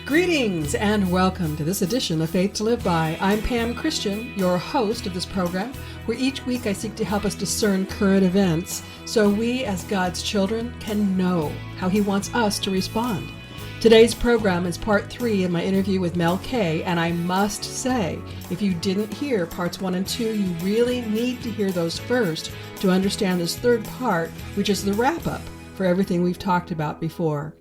Greetings and welcome to this edition of Faith to Live By. I'm Pam Christian, your host of this program, where each week I seek to help us discern current events so we as God's children can know how He wants us to respond. Today's program is part 3 of my interview with Mel K, and I must say, if you didn't hear parts 1 and 2, you really need to hear those first to understand this third part, which is the wrap-up for everything we've talked about before.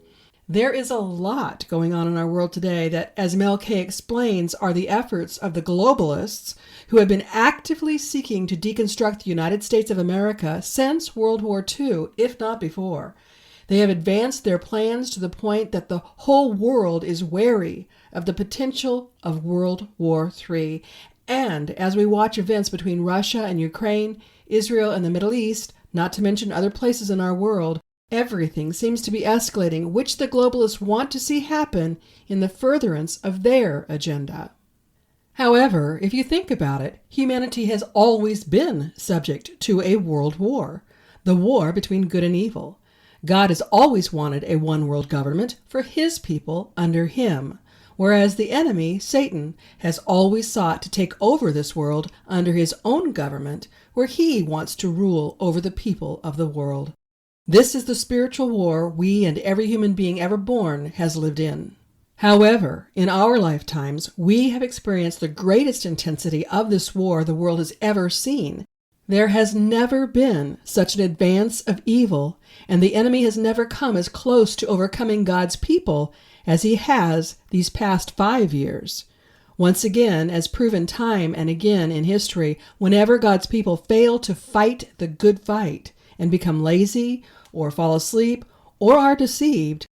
There is a lot going on in our world today that, as Mel K explains, are the efforts of the globalists who have been actively seeking to deconstruct the United States of America since World War II, if not before. They have advanced their plans to the point that the whole world is wary of the potential of World War III. And as we watch events between Russia and Ukraine, Israel and the Middle East, not to mention other places in our world, everything seems to be escalating, which the globalists want to see happen in the furtherance of their agenda. However, if you think about it, humanity has always been subject to a world war, the war between good and evil. God has always wanted a one-world government for His people under Him, whereas the enemy, Satan, has always sought to take over this world under his own government, where he wants to rule over the people of the world. This is the spiritual war we and every human being ever born has lived in. However, in our lifetimes, we have experienced the greatest intensity of this war the world has ever seen. There has never been such an advance of evil, and the enemy has never come as close to overcoming God's people as he has these past 5 years. Once again, as proven time and again in history, whenever God's people fail to fight the good fight and become lazy, or fall asleep, or are deceived,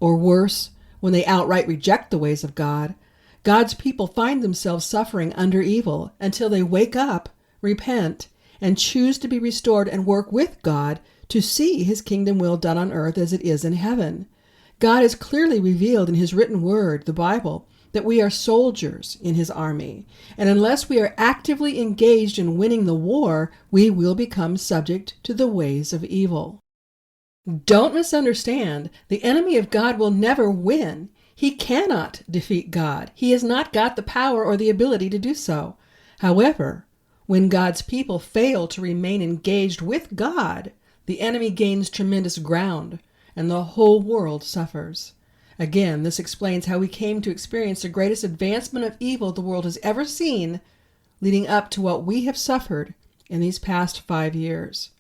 or worse, when they outright reject the ways of God, God's people find themselves suffering under evil until they wake up, repent, and choose to be restored and work with God to see His kingdom will done on earth as it is in heaven. God has clearly revealed in His written word, the Bible, that we are soldiers in His army, and unless we are actively engaged in winning the war, we will become subject to the ways of evil. Don't misunderstand. The enemy of God will never win. He cannot defeat God. He has not got the power or the ability to do so. However, when God's people fail to remain engaged with God, the enemy gains tremendous ground, and the whole world suffers. Again, this explains how we came to experience the greatest advancement of evil the world has ever seen, leading up to what we have suffered in these past 5 years.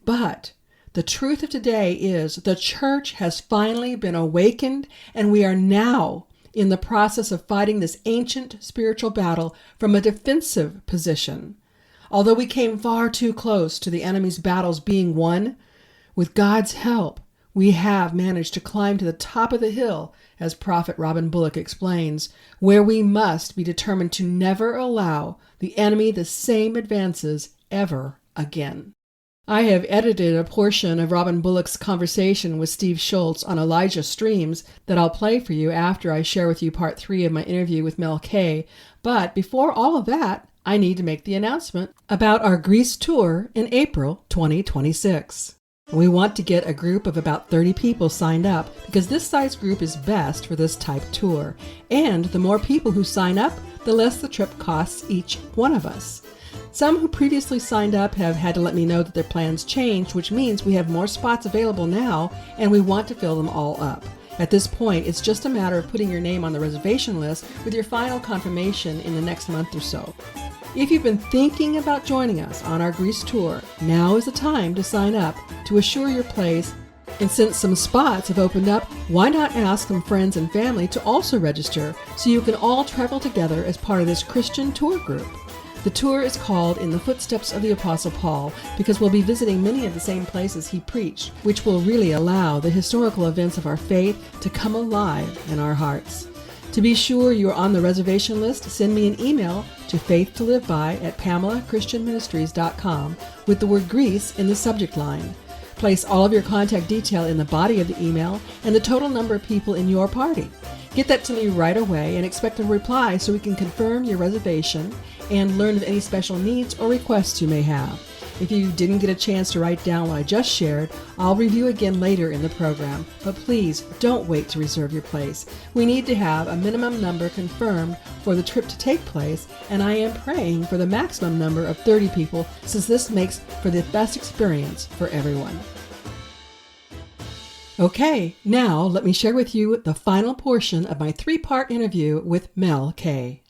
But the truth of today is the church has finally been awakened, and we are now in the process of fighting this ancient spiritual battle from a defensive position. Although we came far too close to the enemy's battles being won, with God's help, we have managed to climb to the top of the hill, as Prophet Robin Bullock explains, where we must be determined to never allow the enemy the same advances ever again. I have edited a portion of Robin Bullock's conversation with Steve Schultz on Elijah Streams that I'll play for you after I share with you part 3 of my interview with Mel K. But before all of that, I need to make the announcement about our Greece tour in April 2026. We want to get a group of about 30 people signed up because this size group is best for this type tour. And the more people who sign up, the less the trip costs each one of us. Some who previously signed up have had to let me know that their plans changed, which means we have more spots available now and we want to fill them all up. At this point, it's just a matter of putting your name on the reservation list with your final confirmation in the next month or so. If you've been thinking about joining us on our Greece tour, now is the time to sign up to assure your place. And since some spots have opened up, why not ask some friends and family to also register so you can all travel together as part of this Christian tour group? The tour is called In the Footsteps of the Apostle Paul because we'll be visiting many of the same places he preached, which will really allow the historical events of our faith to come alive in our hearts. To be sure you are on the reservation list, send me an email to faithtoliveby@PamelaChristianMinistries.com with the word Greece in the subject line. Place all of your contact detail in the body of the email and the total number of people in your party. Get that to me right away and expect a reply so we can confirm your reservation and learn of any special needs or requests you may have. If you didn't get a chance to write down what I just shared, I'll review again later in the program. But please don't wait to reserve your place. We need to have a minimum number confirmed for the trip to take place, and I am praying for the maximum number of 30 people since this makes for the best experience for everyone. Okay, now let me share with you the final portion of my 3-part interview with Mel K.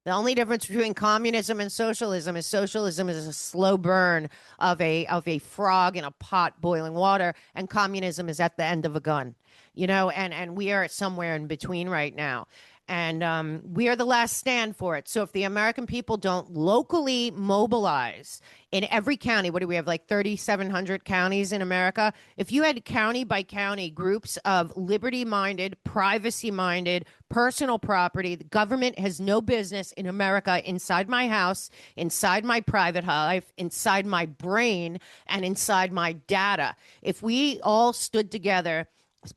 The only difference between communism and socialism is a slow burn of a frog in a pot boiling water, and communism is at the end of a gun. And we are somewhere in between right now. And we are the last stand for it. So if the American people don't locally mobilize in every county, what do we have, like 3,700 counties in America? If you had county by county groups of liberty-minded, privacy-minded, personal property, the government has no business in America inside my house, inside my private life, inside my brain, and inside my data. If we all stood together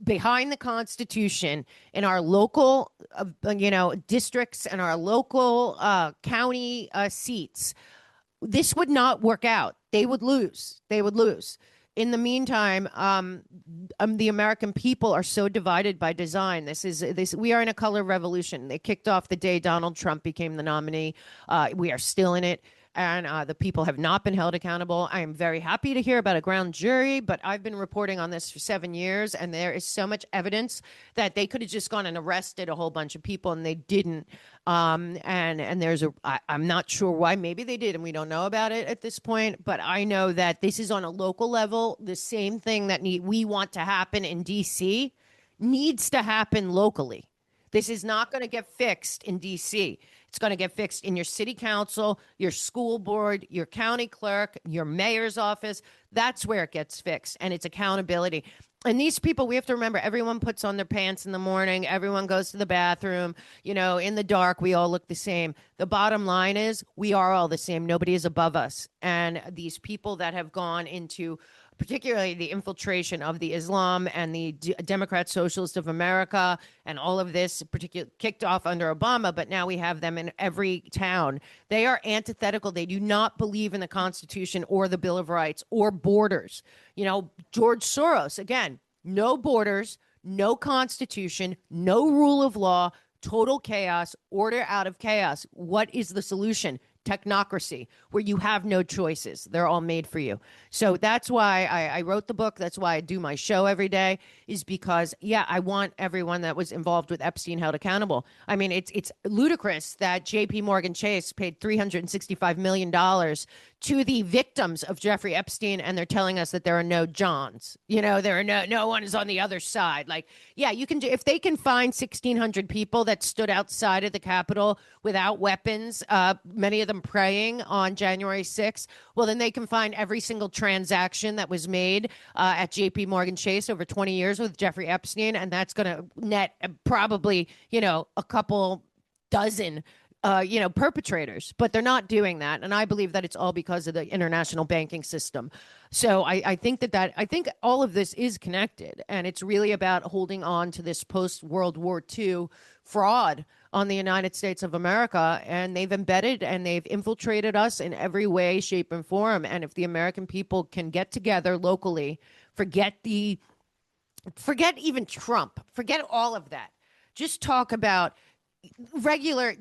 behind the Constitution in our local, districts and our local county seats, this would not work out. They would lose. In the meantime, the American people are so divided by design. We are in a color revolution. They kicked off the day Donald Trump became the nominee. We are still in it. And the people have not been held accountable. I am very happy to hear about a grand jury, but I've been reporting on this for 7 years, and there is so much evidence that they could have just gone and arrested a whole bunch of people, and they didn't. And I'm not sure why. Maybe they did, and we don't know about it at this point. But I know that this is on a local level. The same thing that we want to happen in D.C. needs to happen locally. This is not going to get fixed in D.C. It's going to get fixed in your city council, your school board, your county clerk, your mayor's office. That's where it gets fixed, and it's accountability. And these people, we have to remember, everyone puts on their pants in the morning. Everyone goes to the bathroom. In the dark, we all look the same. The bottom line is we are all the same. Nobody is above us. And these people that have gone into particularly the infiltration of the Islam and the Democrat Socialist of America and all of this kicked off under Obama, but now we have them in every town. They are antithetical. They do not believe in the Constitution or the Bill of Rights or borders. George Soros, again, no borders, no Constitution, no rule of law, total chaos, order out of chaos. What is the solution? Technocracy, where you have no choices. They're all made for you. So that's why I wrote the book. That's why I do my show every day, is because, I want everyone that was involved with Epstein held accountable. I mean, it's ludicrous that J.P. Morgan Chase paid $365 million to the victims of Jeffrey Epstein, and they're telling us that there are no Johns. There are no one is on the other side. Like, you can do, if they can find 1,600 people that stood outside of the Capitol without weapons, many of them praying on January 6th, well, then they can find every single transaction that was made at J.P. Morgan Chase over 20 years with Jeffrey Epstein, and that's going to net probably, a couple dozen perpetrators, but they're not doing that. And I believe that it's all because of the international banking system. So I think I think all of this is connected, and it's really about holding on to this post-World War II fraud on the United States of America. And they've embedded and they've infiltrated us in every way, shape, and form. And if the American people can get together locally, forget even Trump, forget all of that. Just talk about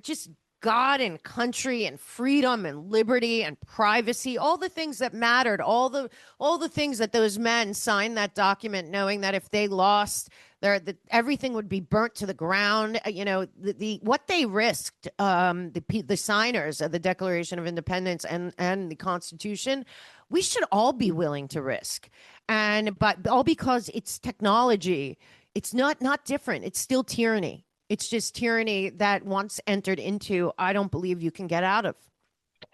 just God and country and freedom and liberty and privacy, all the things that mattered, all the things that those men signed that document knowing that if they lost, everything would be burnt to the ground. What they risked, the signers of the Declaration of Independence and the Constitution, we should all be willing to risk. But all because it's technology. It's not different. It's still tyranny. It's just tyranny that once entered into, I don't believe you can get out of.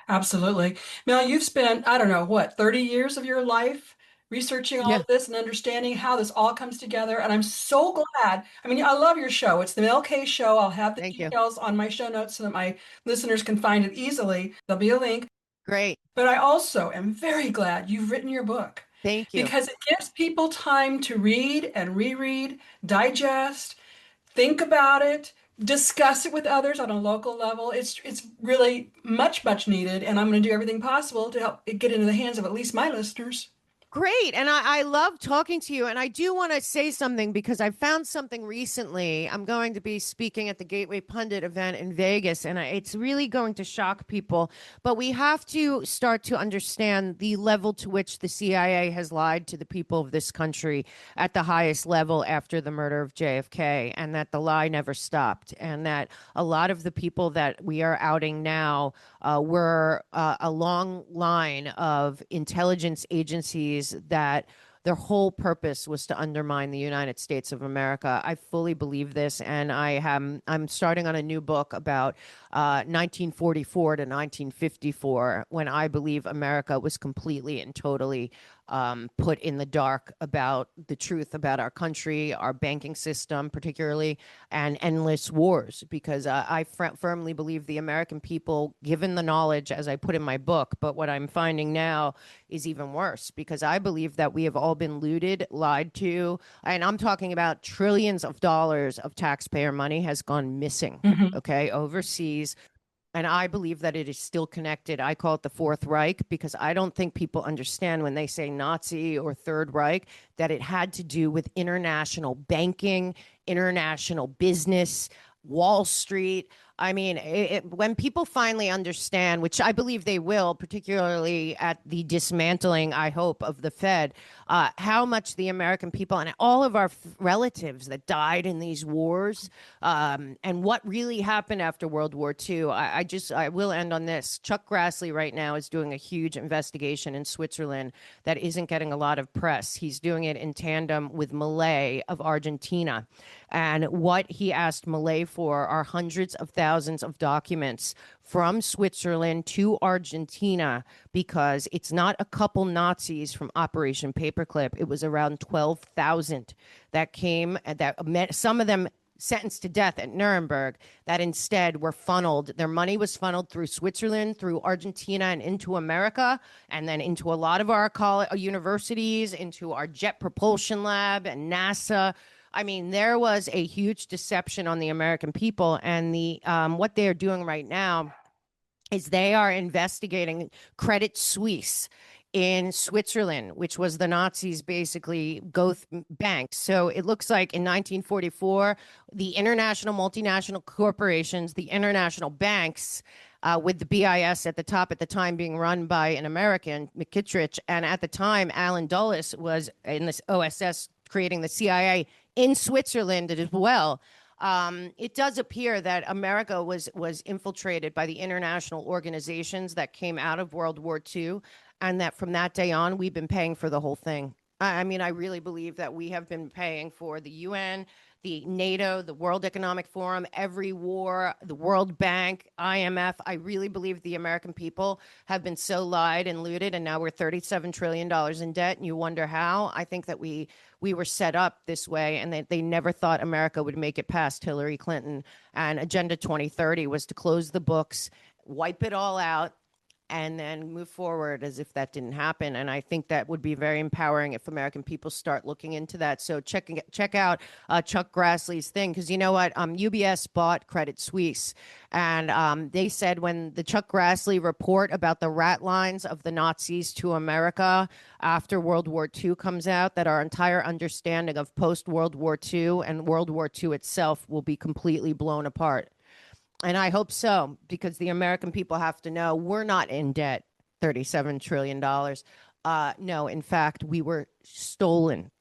Absolutely. Mel, you've spent, I don't know, 30 years of your life researching all Yeah. of this and understanding how this all comes together. And I'm so glad. I mean, I love your show. It's the Mel K show. I'll have the Thank you. details on my show notes so that my listeners can find it easily. There'll be a link. Great. But I also am very glad you've written your book Thank you. because it gives people time to read and reread, digest, think about it, discuss it with others on a local level. It's really much needed, and I'm going to do everything possible to help it get into the hands of at least my listeners. Great. And I love talking to you. And I do want to say something because I found something recently. I'm going to be speaking at the Gateway Pundit event in Vegas, and it's really going to shock people. But we have to start to understand the level to which the CIA has lied to the people of this country at the highest level after the murder of JFK, and that the lie never stopped. And that a lot of the people that we are outing now were a long line of intelligence agencies that their whole purpose was to undermine the United States of America. I fully believe this, and I'm starting on a new book about 1944 to 1954, when I believe America was completely and totally put in the dark about the truth about our country, our banking system, particularly, and endless wars. Because I firmly believe the American people, given the knowledge, as I put in my book, but what I'm finding now is even worse, because I believe that we have all been looted, lied to, and I'm talking about trillions of dollars of taxpayer money has gone missing, Mhm. okay, overseas. And I believe that it is still connected. I call it the Fourth Reich because I don't think people understand when they say Nazi or Third Reich that it had to do with international banking, international business, Wall Street. I mean, when people finally understand, which I believe they will, particularly at the dismantling, I hope, of the Fed, how much the American people and all of our relatives that died in these wars, and what really happened after World War II. I will end on this. Chuck Grassley right now is doing a huge investigation in Switzerland that isn't getting a lot of press. He's doing it in tandem with Milei of Argentina. And what he asked Milei for are hundreds of thousands of documents from Switzerland to Argentina, because it's not a couple Nazis from Operation Paperclip. It was around 12,000 that came, that met, some of them sentenced to death at Nuremberg, that instead were funneled. Their money was funneled through Switzerland, through Argentina, and into America, and then into a lot of our universities, into our Jet Propulsion Lab and NASA. I mean, there was a huge deception on the American people, and the what they are doing right now is they are investigating Credit Suisse in Switzerland, which was the Nazis' basically Goth bank. So it looks like in 1944, the international multinational corporations, the international banks, with the BIS at the top at the time being run by an American, McKittrick, and at the time, Alan Dulles was in this OSS creating the CIA in Switzerland as well. It does appear that America was infiltrated by the international organizations that came out of World War II, and that from that day on, we've been paying for the whole thing. I mean, I really believe that we have been paying for the UN, the NATO, the World Economic Forum, every war, the World Bank, IMF. I really believe the American people have been so lied and looted, and now we're $37 trillion in debt, and you wonder how. I think that we were set up this way, and that they never thought America would make it past Hillary Clinton. And Agenda 2030 was to close the books, wipe it all out, and then move forward as if that didn't happen. And I think that would be very empowering if American people start looking into that. So check out Chuck Grassley's thing, because you know what? UBS bought Credit Suisse, and they said when the Chuck Grassley report about the rat lines of the Nazis to America after World War II comes out, that our entire understanding of post-World War II and World War II itself will be completely blown apart. And I hope so, because the American people have to know we're not in debt, $37 trillion. No, in fact, we were stolen.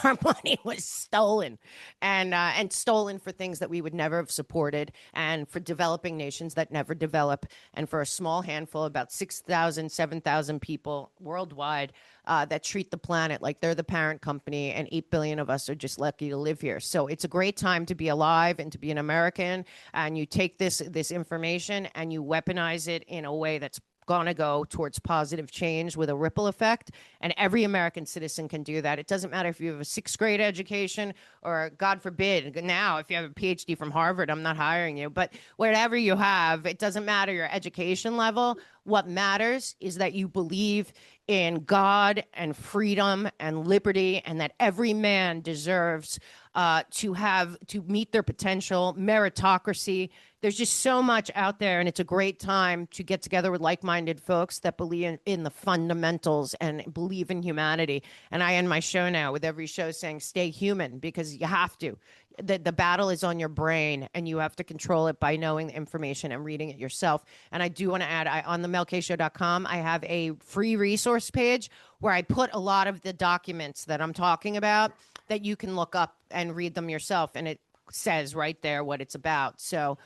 Our money was stolen, and stolen for things that we would never have supported, and for developing nations that never develop, and for a small handful, about 6,000, 7,000 people worldwide that treat the planet like they're the parent company, and 8 billion of us are just lucky to live here. So it's a great time to be alive and to be an American, and you take this information and you weaponize it in a way that's going to go towards positive change with a ripple effect. And every American citizen can do that. It doesn't matter if you have a sixth grade education, or God forbid, now if you have a PhD from Harvard, I'm not hiring you, but whatever you have, it doesn't matter your education level. What matters is that you believe in God and freedom and liberty, and that every man deserves to meet their potential, meritocracy. There's just so much out there, and it's a great time to get together with like-minded folks that believe in the fundamentals and believe in humanity. And I end my show now with every show saying, stay human, because you have to. The battle is on your brain, and you have to control it by knowing the information and reading it yourself. And I do want to add, on the melkshow.com, I have a free resource page where I put a lot of the documents that I'm talking about that you can look up and read them yourself. And it says right there what it's about. So,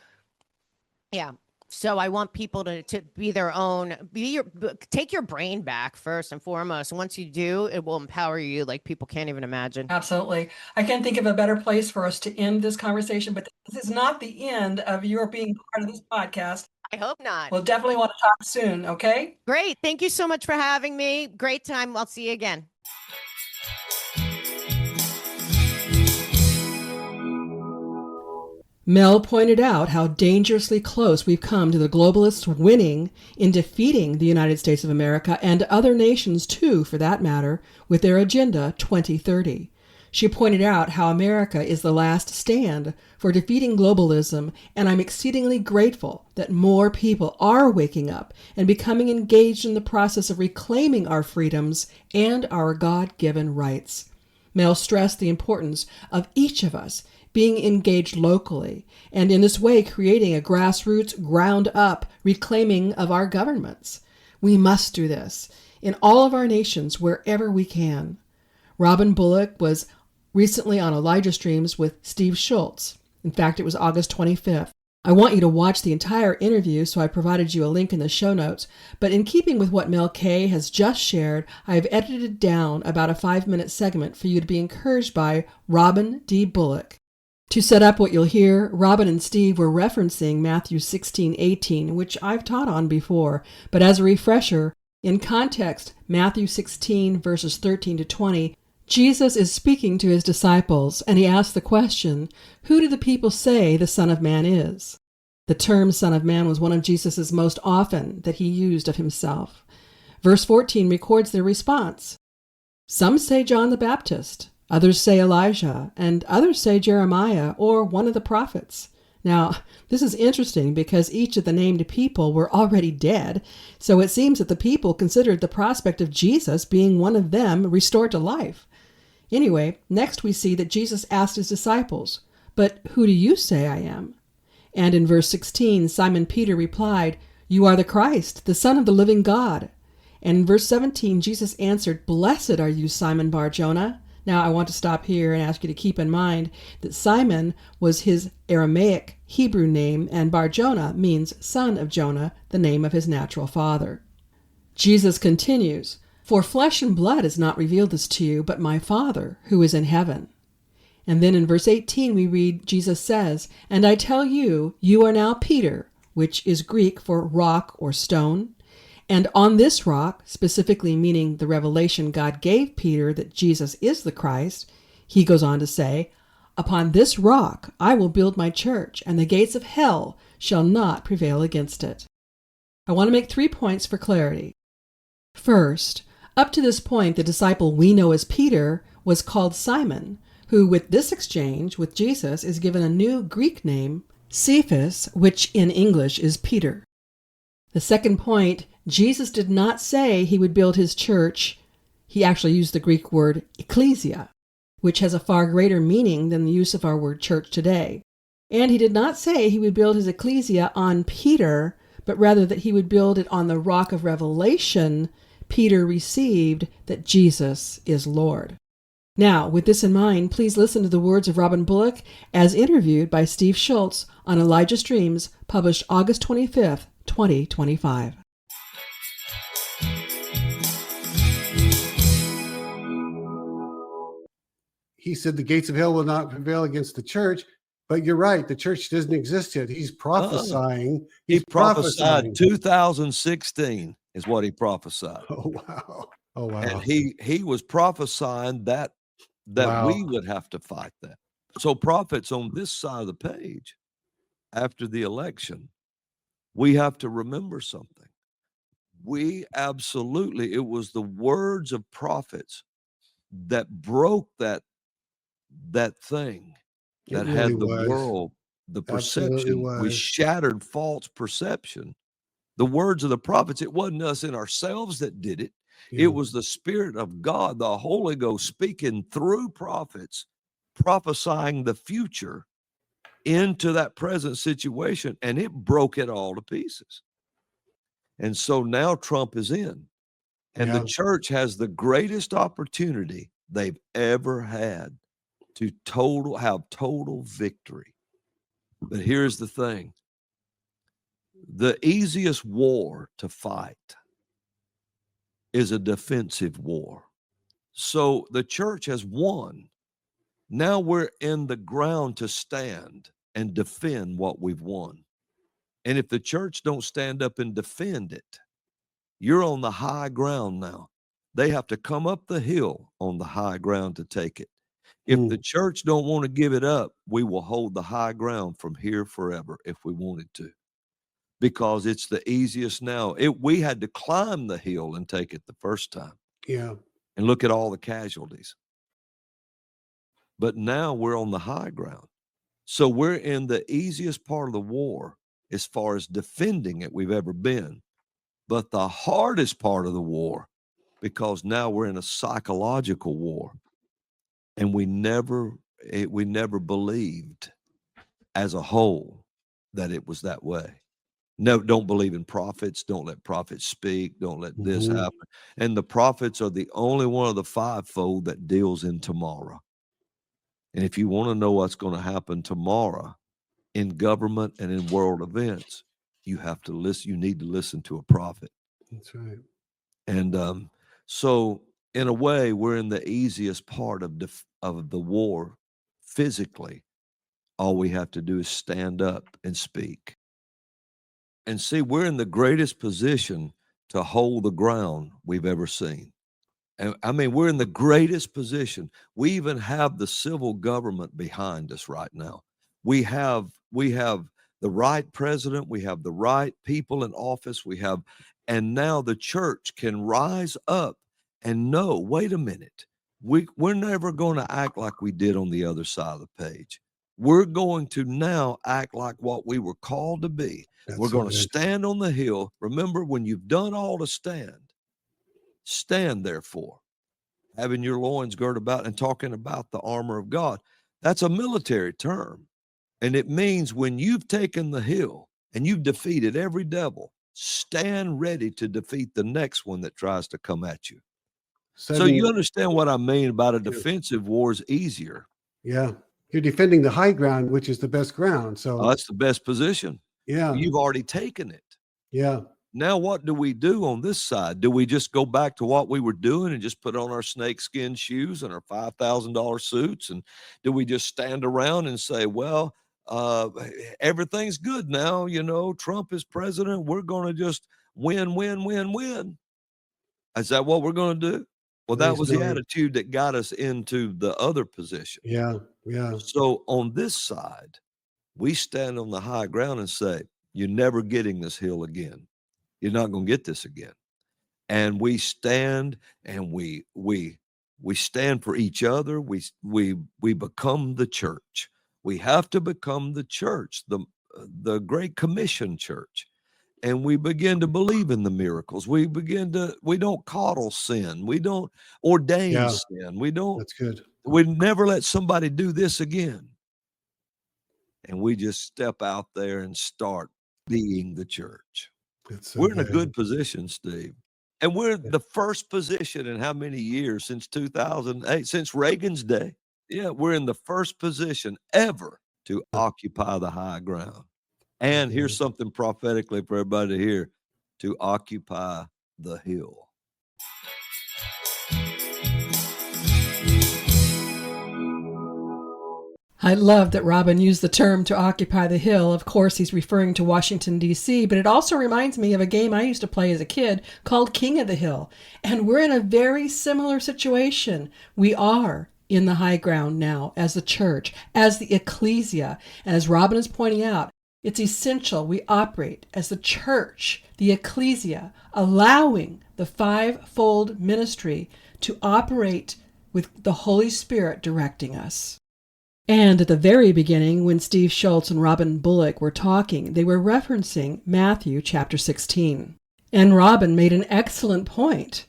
yeah. So I want people to be their own, take your brain back first and foremost. And once you do, it will empower you like people can't even imagine. Absolutely. I can't think of a better place for us to end this conversation, but this is not the end of your being part of this podcast. I hope not. We'll definitely want to talk soon, okay? Great. Thank you so much for having me. Great time. I'll see you again. Mel pointed out how dangerously close we've come to the globalists winning in defeating the United States of America and other nations too, for that matter, with their Agenda 2030. She pointed out how America is the last stand for defeating globalism, and I'm exceedingly grateful that more people are waking up and becoming engaged in the process of reclaiming our freedoms and our God-given rights. Mel stressed the importance of each of us being engaged locally, and in this way creating a grassroots, ground-up reclaiming of our governments. We must do this in all of our nations wherever we can. Robin Bullock was recently on Elijah Streams with Steve Schultz. In fact, it was August 25th. I want you to watch the entire interview, so I provided you a link in the show notes. But in keeping with what Mel K has just shared, I have edited down about a 5-minute segment for you to be encouraged by Robin D. Bullock. To set up what you'll hear, Robin and Steve were referencing Matthew 16:18, which I've taught on before, but as a refresher, in context, Matthew 16 verses 13 to 20, Jesus is speaking to his disciples, and he asks the question, "Who do the people say the Son of Man is?" The term Son of Man was one of Jesus's most often that he used of himself. Verse 14 records their response. Some say John the Baptist, others say Elijah, and others say Jeremiah or one of the prophets. Now, this is interesting because each of the named people were already dead, so it seems that the people considered the prospect of Jesus being one of them restored to life. Anyway, next we see that Jesus asked his disciples, "But who do you say I am?" And in verse 16, Simon Peter replied, "You are the Christ, the Son of the living God." And in verse 17, Jesus answered, "Blessed are you, Simon Bar-Jonah." Now, I want to stop here and ask you to keep in mind that Simon was his Aramaic Hebrew name, and Bar-Jonah means son of Jonah, the name of his natural father. Jesus continues, "For flesh and blood has not revealed this to you, but my Father who is in heaven." And then in verse 18 we read, Jesus says, "And I tell you, you are now Peter," which is Greek for rock or stone. And on this rock, specifically meaning the revelation God gave Peter that Jesus is the Christ, he goes on to say, "Upon this rock I will build my church, and the gates of hell shall not prevail against it." I want to make 3 points for clarity. First, up to this point, the disciple we know as Peter was called Simon, who with this exchange with Jesus is given a new Greek name, Cephas, which in English is Peter. The second point, Jesus did not say he would build his church. He actually used the Greek word Ekklesia, which has a far greater meaning than the use of our word church today. And he did not say he would build his Ekklesia on Peter, but rather that he would build it on the rock of revelation Peter received that Jesus is Lord. Now, with this in mind, please listen to the words of Robin Bullock as interviewed by Steve Schultz on Elijah Streams, published August 25th, 2025. He said the gates of hell will not prevail against the church, but you're right. The church doesn't exist yet. He's prophesying. He prophesied 2016 is what he prophesied. Oh, wow. Oh, wow. And he was prophesying that Wow. we would have to fight that. So prophets on this side of the page, after the election, we have to remember something. it was the words of prophets that broke that thing It that really had the was. world, the Absolutely perception. We was. shattered false perception. The words of the prophets, it wasn't us in ourselves that did it. It Yeah. was the Spirit of God, the Holy Ghost speaking through prophets, prophesying the future into that present situation, and it broke it all to pieces. And so now Trump is in, and the Yeah. church has the greatest opportunity they've ever had to have total victory. But here's the thing. The easiest war to fight is a defensive war. So the church has won. Now we're in the ground to stand and defend what we've won. And if the church don't stand up and defend it, you're on the high ground now. They have to come up the hill on the high ground to take it. If the church don't want to give it up, we will hold the high ground from here forever if we wanted to, because it's the easiest now. We had to climb the hill and take it the first time. Yeah. And look at all the casualties. But now we're on the high ground. So we're in the easiest part of the war as far as defending it we've ever been. But the hardest part of the war, because now we're in a psychological war, and we never believed as a whole that it was that way. No, don't believe in prophets. Don't let prophets speak. Don't let this happen. And the prophets are the only one of the fivefold that deals in tomorrow. And if you want to know what's going to happen tomorrow in government and in world events, you have to listen. You need to listen to a prophet. That's right. And so, in a way, we're in the easiest part of the war physically. All we have to do is stand up and speak. And see, we're in the greatest position to hold the ground we've ever seen. And I mean, we're in the greatest position. We even have the civil government behind us right now. We have the right president, we have the right people in office, and now the church can rise up and know, wait a minute, we're never going to act like we did on the other side of the page. We're going to now act like what we were called to be. We're going to stand on the hill. Remember, when you've done all to stand therefore, having your loins girded about, and talking about the armor of God. That's a military term. And it means when you've taken the hill and you've defeated every devil, stand ready to defeat the next one that tries to come at you. So you understand what I mean about a defensive war is easier. Yeah. You're defending the high ground, which is the best ground. So that's the best position. Yeah. You've already taken it. Yeah. Now, what do we do on this side? Do we just go back to what we were doing and just put on our snakeskin shoes and our $5,000 suits? And do we just stand around and say, well, everything's good now, Trump is president, we're going to just win, win, win, win? Is that what we're going to do? Well, that was the attitude that got us into the other position. Yeah, yeah. So on this side, we stand on the high ground and say, you're never getting this hill again. You're not going to get this again. And we stand and we stand for each other. We become the church. We have to become the church, the Great Commission church. And we begin to believe in the miracles. We don't coddle sin. We don't ordain sin. That's good. We never let somebody do this again. And we just step out there and start being the church. We're in a good position, Steve. And we're in the first position in how many years? Since 2008, since Reagan's day. Yeah, we're in the first position ever to occupy the high ground. And here's something prophetically for everybody to hear: to occupy the hill. I love that Robin used the term to occupy the hill. Of course, he's referring to Washington, D.C., but it also reminds me of a game I used to play as a kid called King of the Hill. And we're in a very similar situation. We are in the high ground now as the church, as the Ekklesia. And as Robin is pointing out, It's essential we operate as the church, the Ekklesia, allowing the fivefold ministry to operate with the Holy Spirit directing us. And at the very beginning, when Steve Schultz and Robin Bullock were talking, they were referencing Matthew chapter 16. And Robin made an excellent point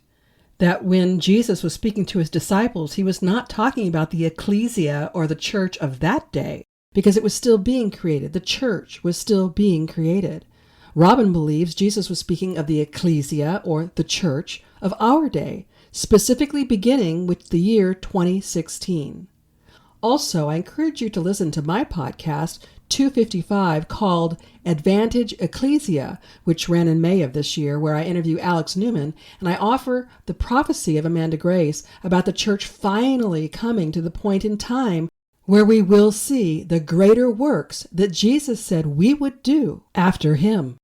that when Jesus was speaking to his disciples, he was not talking about the Ekklesia or the church of that day, because it was still being created. The church was still being created. Robin believes Jesus was speaking of the Ekklesia or the church of our day, specifically beginning with the year 2016. Also, I encourage you to listen to my podcast, 255, called Advantage Ekklesia, which ran in May of this year, where I interview Alex Newman, and I offer the prophecy of Amanda Grace about the church finally coming to the point in time where we will see the greater works that Jesus said we would do after him.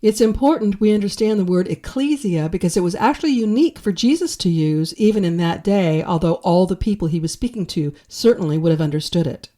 It's important we understand the word Ekklesia because it was actually unique for Jesus to use even in that day, although all the people he was speaking to certainly would have understood it.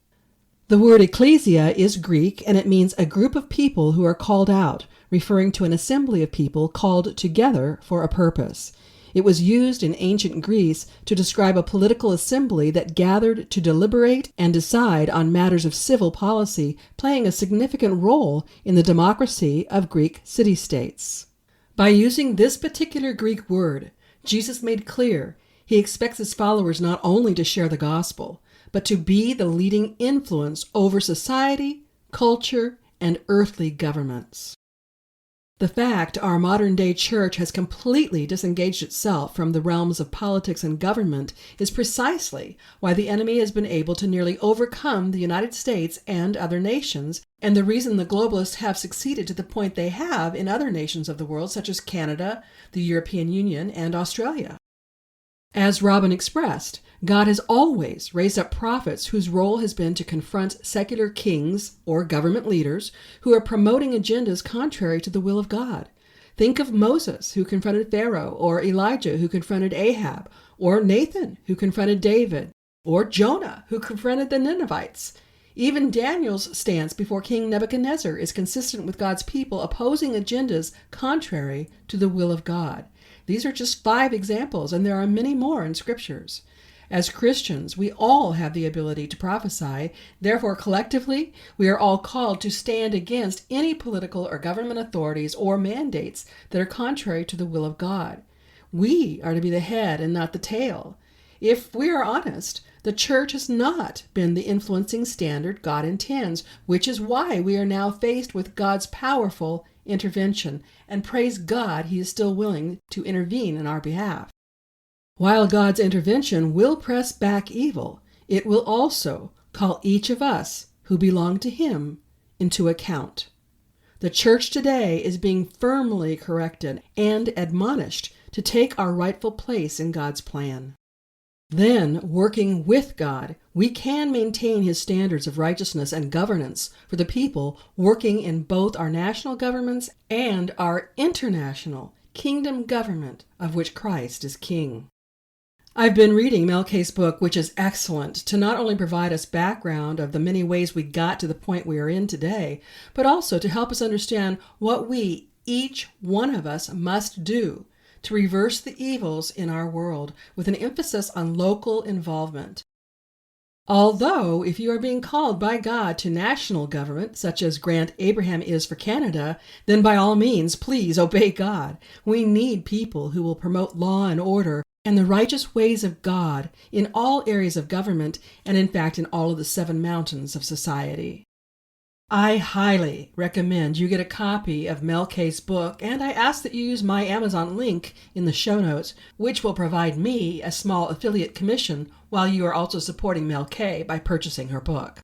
The word Ekklesia is Greek, and it means a group of people who are called out, referring to an assembly of people called together for a purpose. It was used in ancient Greece to describe a political assembly that gathered to deliberate and decide on matters of civil policy, playing a significant role in the democracy of Greek city-states. By using this particular Greek word, Jesus made clear he expects his followers not only to share the gospel, but to be the leading influence over society, culture, and earthly governments. The fact our modern-day church has completely disengaged itself from the realms of politics and government is precisely why the enemy has been able to nearly overcome the United States and other nations, and the reason the globalists have succeeded to the point they have in other nations of the world, such as Canada, the European Union, and Australia. As Robin expressed, God has always raised up prophets whose role has been to confront secular kings or government leaders who are promoting agendas contrary to the will of God. Think of Moses, who confronted Pharaoh, or Elijah, who confronted Ahab, or Nathan, who confronted David, or Jonah, who confronted the Ninevites. Even Daniel's stance before King Nebuchadnezzar is consistent with God's people opposing agendas contrary to the will of God. These are just 5 examples, and there are many more in scriptures. As Christians, we all have the ability to prophesy. Therefore, collectively, we are all called to stand against any political or government authorities or mandates that are contrary to the will of God. We are to be the head and not the tail. If we are honest, the church has not been the influencing standard God intends, which is why we are now faced with God's powerful intervention, and praise God he is still willing to intervene in our behalf. While God's intervention will press back evil, it will also call each of us who belong to him into account. The church today is being firmly corrected and admonished to take our rightful place in God's plan. Then, working with God, we can maintain his standards of righteousness and governance for the people working in both our national governments and our international kingdom government of which Christ is king. I've been reading Mel K's book, which is excellent, to not only provide us background of the many ways we got to the point we are in today, but also to help us understand what we, each one of us, must do to reverse the evils in our world, with an emphasis on local involvement. Although, if you are being called by God to national government, such as Grant Abraham is for Canada, then by all means, please obey God. We need people who will promote law and order and the righteous ways of God in all areas of government, and in fact in all of the 7 mountains of society. I highly recommend you get a copy of Mel K's book, and I ask that you use my Amazon link in the show notes, which will provide me a small affiliate commission while you are also supporting Mel K by purchasing her book.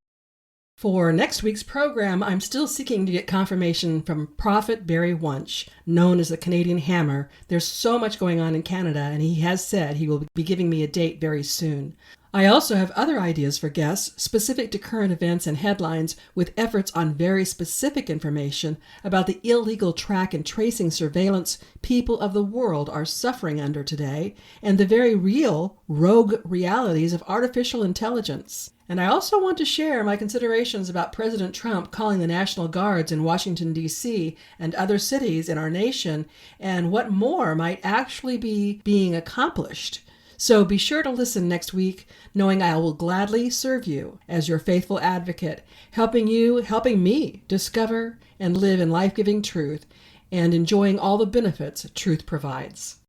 For next week's program, I'm still seeking to get confirmation from Prophet Barry Wunsch, known as the Canadian Hammer. There's so much going on in Canada, and he has said he will be giving me a date very soon. I also have other ideas for guests specific to current events and headlines with efforts on very specific information about the illegal track and tracing surveillance people of the world are suffering under today and the very real rogue realities of artificial intelligence. And I also want to share my considerations about President Trump calling the National Guards in Washington, D.C. and other cities in our nation and what more might actually be being accomplished. So be sure to listen next week, knowing I will gladly serve you as your faithful advocate, helping me discover and live in life-giving truth and enjoying all the benefits truth provides.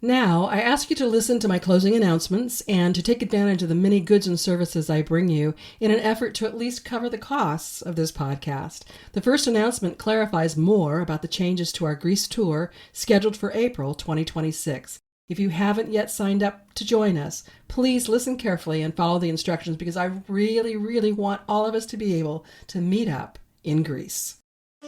Now, I ask you to listen to my closing announcements and to take advantage of the many goods and services I bring you in an effort to at least cover the costs of this podcast. The first announcement clarifies more about the changes to our Greece tour scheduled for April 2026. If you haven't yet signed up to join us, please listen carefully and follow the instructions because I really, really want all of us to be able to meet up in Greece.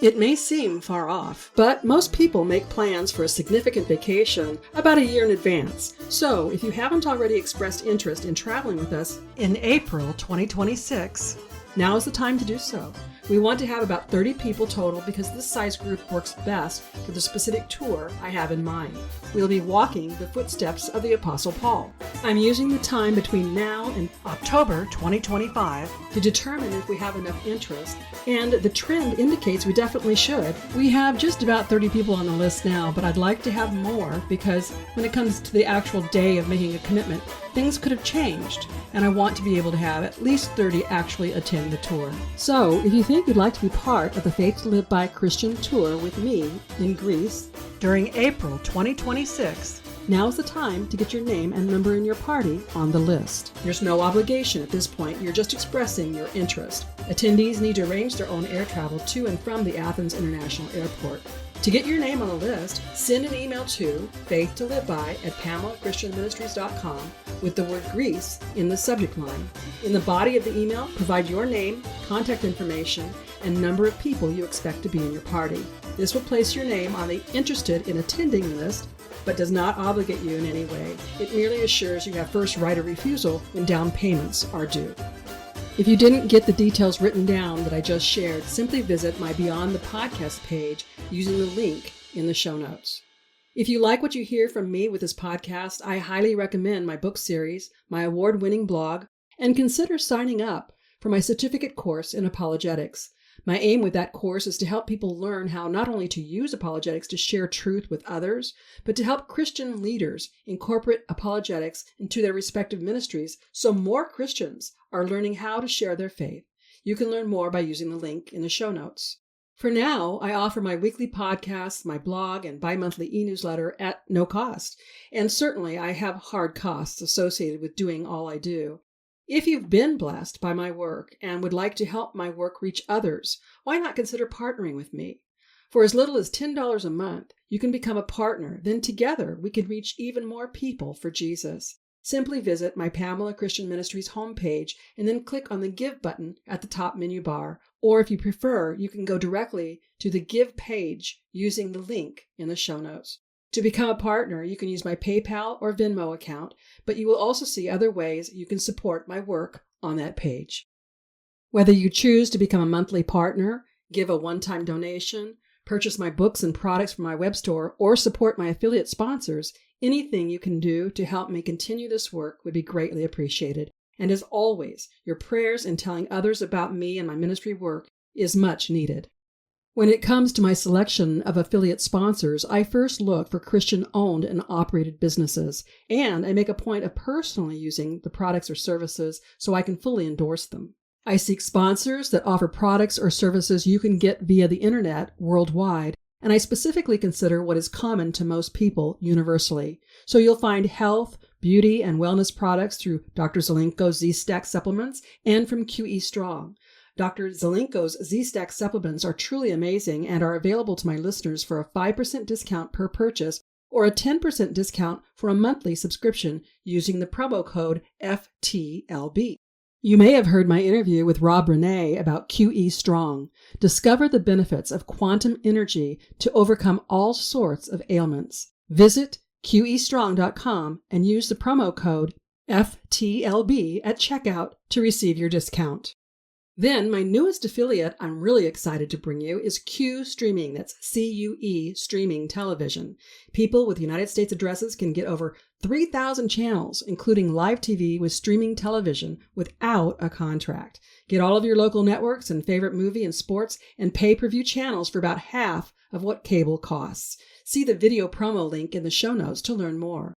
It may seem far off, but most people make plans for a significant vacation about a year in advance. So if you haven't already expressed interest in traveling with us in April 2026, now is the time to do so. We want to have about 30 people total because this size group works best for the specific tour I have in mind. We'll be walking the footsteps of the Apostle Paul. I'm using the time between now and October 2025 to determine if we have enough interest, and the trend indicates we definitely should. We have just about 30 people on the list now, but I'd like to have more because when it comes to the actual day of making a commitment, things could have changed, and I want to be able to have at least 30 actually attend the tour. So, if you think you'd like to be part of the Faith to Live By Christian tour with me in Greece during April 2026, now's the time to get your name and number in your party on the list. There's no obligation at this point, you're just expressing your interest. Attendees need to arrange their own air travel to and from the Athens International Airport. To get your name on the list, send an email to faithtoliveby@PamelaChristianMinistries.com with the word Greece in the subject line. In the body of the email, provide your name, contact information, and number of people you expect to be in your party. This will place your name on the interested in attending list, but does not obligate you in any way. It merely assures you have first right of refusal when down payments are due. If you didn't get the details written down that I just shared, simply visit my Beyond the Podcast page using the link in the show notes. If you like what you hear from me with this podcast, I highly recommend my book series, my award-winning blog, and consider signing up for my certificate course in apologetics. My aim with that course is to help people learn how not only to use apologetics to share truth with others, but to help Christian leaders incorporate apologetics into their respective ministries so more Christians are learning how to share their faith. You can learn more by using the link in the show notes. For now, I offer my weekly podcasts, my blog, and bi-monthly e-newsletter at no cost. And certainly I have hard costs associated with doing all I do. If you've been blessed by my work and would like to help my work reach others, why not consider partnering with me? For as little as $10 a month, you can become a partner. Then together we can reach even more people for Jesus. Simply visit my Pamela Christian Ministries homepage and then click on the Give button at the top menu bar. Or if you prefer, you can go directly to the Give page using the link in the show notes. To become a partner, you can use my PayPal or Venmo account, but you will also see other ways you can support my work on that page. Whether you choose to become a monthly partner, give a one-time donation, purchase my books and products from my web store, or support my affiliate sponsors, anything you can do to help me continue this work would be greatly appreciated. And as always, your prayers and telling others about me and my ministry work is much needed. When it comes to my selection of affiliate sponsors, I first look for Christian-owned and operated businesses, and I make a point of personally using the products or services so I can fully endorse them. I seek sponsors that offer products or services you can get via the internet worldwide, and I specifically consider what is common to most people universally. So you'll find health, beauty, and wellness products through Dr. Zelenko's Z-Stack supplements and from QE Strong. Dr. Zelenko's Z-Stack supplements are truly amazing and are available to my listeners for a 5% discount per purchase or a 10% discount for a monthly subscription using the promo code FTLB. You may have heard my interview with Rob Renee about QE Strong. Discover the benefits of quantum energy to overcome all sorts of ailments. Visit QEstrong.com and use the promo code FTLB at checkout to receive your discount. Then my newest affiliate I'm really excited to bring you is Q Streaming. That's CUE Streaming Television. People with United States addresses can get over 3,000 channels, including live TV with streaming television without a contract. Get all of your local networks and favorite movie and sports and pay-per-view channels for about half of what cable costs. See the video promo link in the show notes to learn more.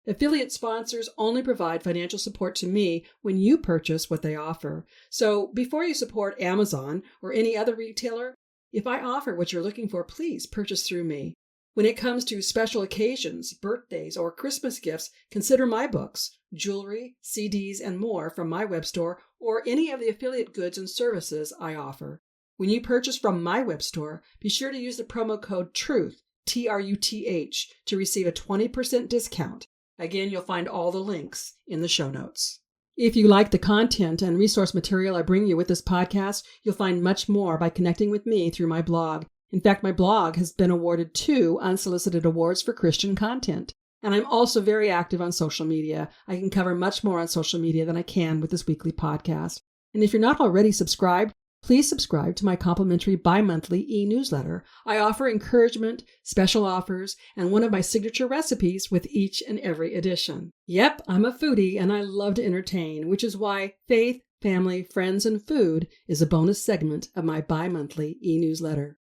Affiliate sponsors only provide financial support to me when you purchase what they offer. So before you support Amazon or any other retailer, if I offer what you're looking for, please purchase through me. When it comes to special occasions, birthdays, or Christmas gifts, consider my books, jewelry, CDs, and more from my web store or any of the affiliate goods and services I offer. When you purchase from my web store, be sure to use the promo code TRUTH, TRUTH, to receive a 20% discount. Again, you'll find all the links in the show notes. If you like the content and resource material I bring you with this podcast, you'll find much more by connecting with me through my blog. In fact, my blog has been awarded 2 unsolicited awards for Christian content. And I'm also very active on social media. I can cover much more on social media than I can with this weekly podcast. And if you're not already subscribed, please subscribe to my complimentary bi-monthly e-newsletter. I offer encouragement, special offers, and one of my signature recipes with each and every edition. Yep, I'm a foodie and I love to entertain, which is why Faith, Family, Friends, and Food is a bonus segment of my bi-monthly e-newsletter.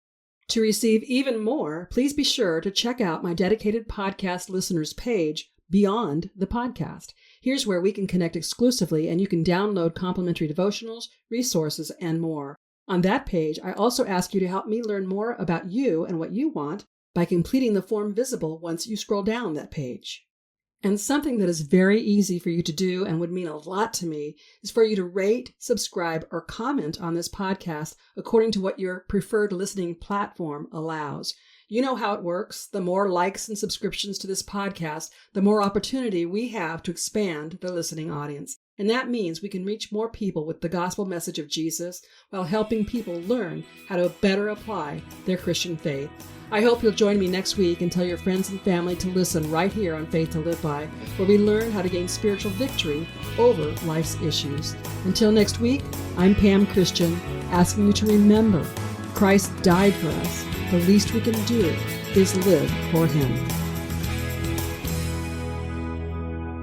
To receive even more, please be sure to check out my dedicated podcast listeners page, Beyond the Podcast. Here's where we can connect exclusively and you can download complimentary devotionals, resources, and more. On that page, I also ask you to help me learn more about you and what you want by completing the form visible once you scroll down that page. And something that is very easy for you to do and would mean a lot to me is for you to rate, subscribe, or comment on this podcast according to what your preferred listening platform allows. You know how it works. The more likes and subscriptions to this podcast, the more opportunity we have to expand the listening audience. And that means we can reach more people with the gospel message of Jesus while helping people learn how to better apply their Christian faith. I hope you'll join me next week and tell your friends and family to listen right here on Faith to Live By, where we learn how to gain spiritual victory over life's issues. Until next week, I'm Pam Christian, asking you to remember Christ died for us. The least we can do is live for Him.